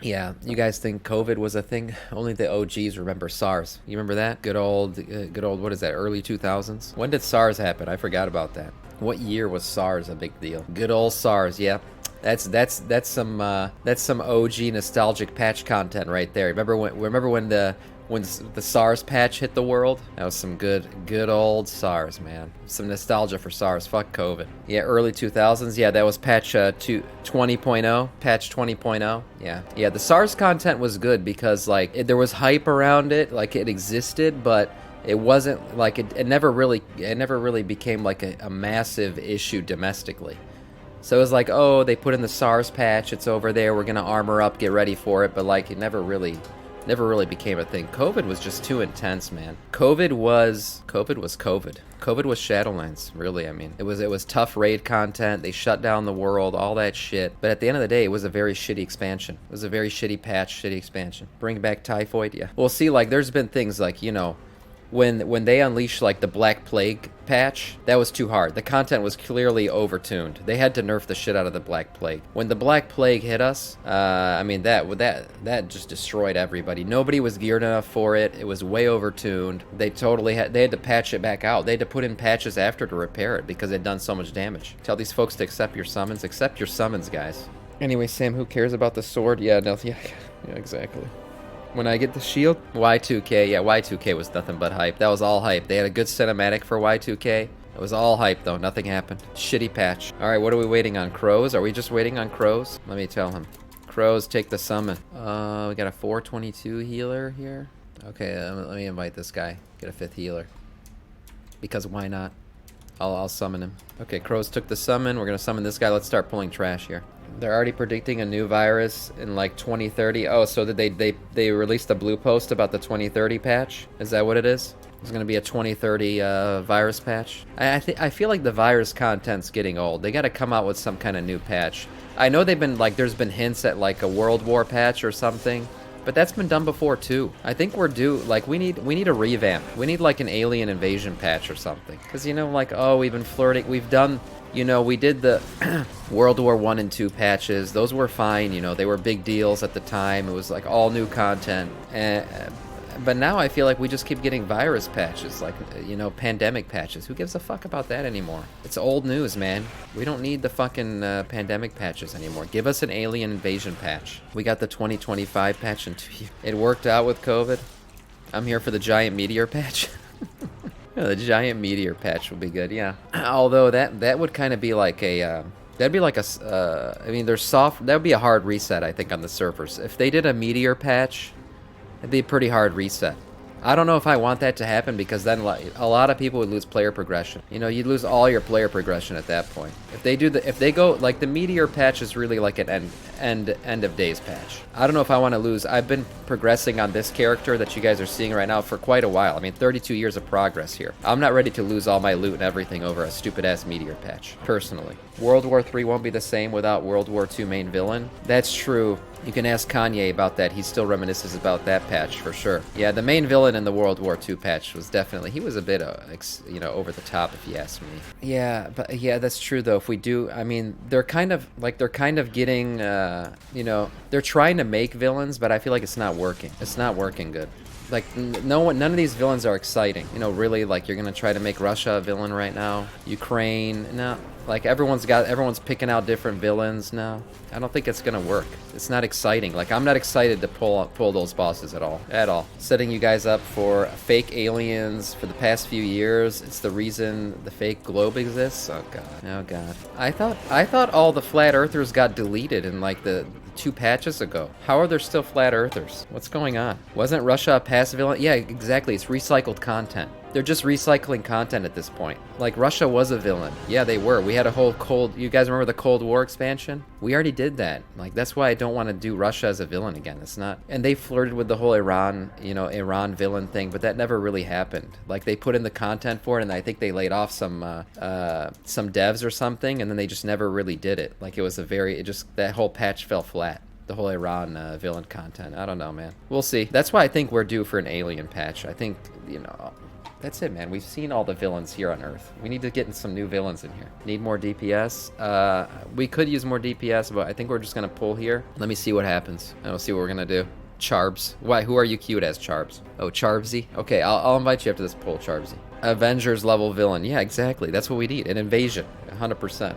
Yeah, you guys think COVID was a thing? Only the OGs remember SARS. You remember that? Good old, what is that, early 2000s? When did SARS happen? I forgot about that. What year was SARS a big deal? Good old SARS, yeah. That's some OG nostalgic patch content right there. Remember when the SARS patch hit the world? That was some good old SARS, man. Some nostalgia for SARS. Fuck COVID. Yeah, early 2000s. Yeah, that was patch 20.0. Patch 20.0. Yeah. Yeah, the SARS content was good because like there was hype around it, like it existed, but it wasn't like it never really became like a massive issue domestically. So it was like, oh, they put in the SARS patch, it's over there, we're gonna armor up, get ready for it, but like it never really became a thing. COVID was just too intense, man. COVID was COVID. COVID was Shadowlands, really. I mean, it was tough raid content. They shut down the world, all that shit. But at the end of the day, it was a very shitty expansion. It was a very shitty patch, shitty expansion. Bring back Typhoid, yeah. Well, see, like there's been things like when they unleashed like the Black Plague patch, that was too hard. The content was clearly overtuned. They had to nerf the shit out of the Black Plague. When the Black Plague hit us, I mean that just destroyed everybody. Nobody was geared enough for it. It was way overtuned. They had to patch it back out. They had to put in patches after to repair it because it'd done so much damage. Tell these folks to accept your summons. Accept your summons, guys. Anyway, Sam, who cares about the sword? Yeah, no, yeah, exactly. When I get the shield, Y2K, yeah, Y2K was nothing but hype. That was all hype. They had a good cinematic for Y2K. It was all hype, though. Nothing happened. Shitty patch. All right, what are we waiting on? Crows? Are we just waiting on crows? Let me tell him. Crows, take the summon. We got a 422 healer here. Okay, let me invite this guy. Get a 5th healer. Because why not? I'll summon him. Okay, crows took the summon. We're gonna summon this guy. Let's start pulling trash here. They're already predicting a new virus in like 2030. Oh, so did they released a blue post about the 2030 patch? Is that what it is? It's gonna be a 2030 virus patch. I feel like the virus content's getting old. They got to come out with some kind of new patch. I know they've been like there's been hints at like a World War patch or something, but that's been done before too. I think we're due. Like we need a revamp. We need like an alien invasion patch or something. Cause like we've been flirting. We've done. We did the World War I and II patches. Those were fine. They were big deals at the time. It was like all new content. But now I feel like we just keep getting virus patches, like, pandemic patches. Who gives a fuck about that anymore? It's old news, man. We don't need the fucking pandemic patches anymore. Give us an alien invasion patch. We got the 2025 patch in 2 years. It worked out with COVID. I'm here for the giant meteor patch. Yeah, the giant meteor patch would be good, yeah. Although that would kind of be like a that'd be like I mean, that would be a hard reset, I think, on the servers. If they did a meteor patch, it'd be a pretty hard reset. I don't know if I want that to happen because then a lot of people would lose player progression. You'd lose all your player progression at that point. If they go like the meteor patch is really like an end of days patch. I don't know if I want to lose. I've been progressing on this character that you guys are seeing right now for quite a while. I mean, 32 years of progress here. I'm not ready to lose all my loot and everything over a stupid ass meteor patch, personally. World War III won't be the same without World War II main villain. That's true. You can ask Kanye about that. He still reminisces about that patch for sure. Yeah, the main villain in the World War II patch was definitely, he was a bit, over the top if you ask me. Yeah, but yeah, that's true though. If we do, I mean, they're kind of getting, they're trying to make villains, but I feel like it's not working. It's not working good. Like, none of these villains are exciting. Really, like, you're gonna try to make Russia a villain right now. Ukraine, no. Like, everyone's picking out different villains now. I don't think it's gonna work. It's not exciting. Like, I'm not excited to pull those bosses at all. At all. Setting you guys up for fake aliens for the past few years. It's the reason the fake globe exists. Oh god. Oh god. I thought all the flat earthers got deleted in like the 2 patches ago. How are there still flat earthers? What's going on? Wasn't Russia a past villain? Yeah, exactly. It's recycled content. They're just recycling content at this point. Like, Russia was a villain. Yeah, they were. We had a whole you guys remember the Cold War expansion? We already did that. Like, that's why I don't want to do Russia as a villain again. It's not. And they flirted with the whole Iran villain thing, but that never really happened. Like, they put in the content for it, and I think they laid off some devs or something, and then they just never really did it. Like, that whole patch fell flat. The whole Iran villain content. I don't know, man. We'll see. That's why I think we're due for an alien patch. I think, That's it, man. We've seen all the villains here on Earth. We need to get in some new villains in here. Need more DPS. We could use more DPS, but I think we're just gonna pull here. Let me see what happens. And we'll see what we're gonna do. Charbs. Why? Who are you queued as, Charbs? Oh, Charbsy? Okay, I'll invite you after this pull, Charbsy. Avengers level villain. Yeah, exactly. That's what we need. An invasion. 100%.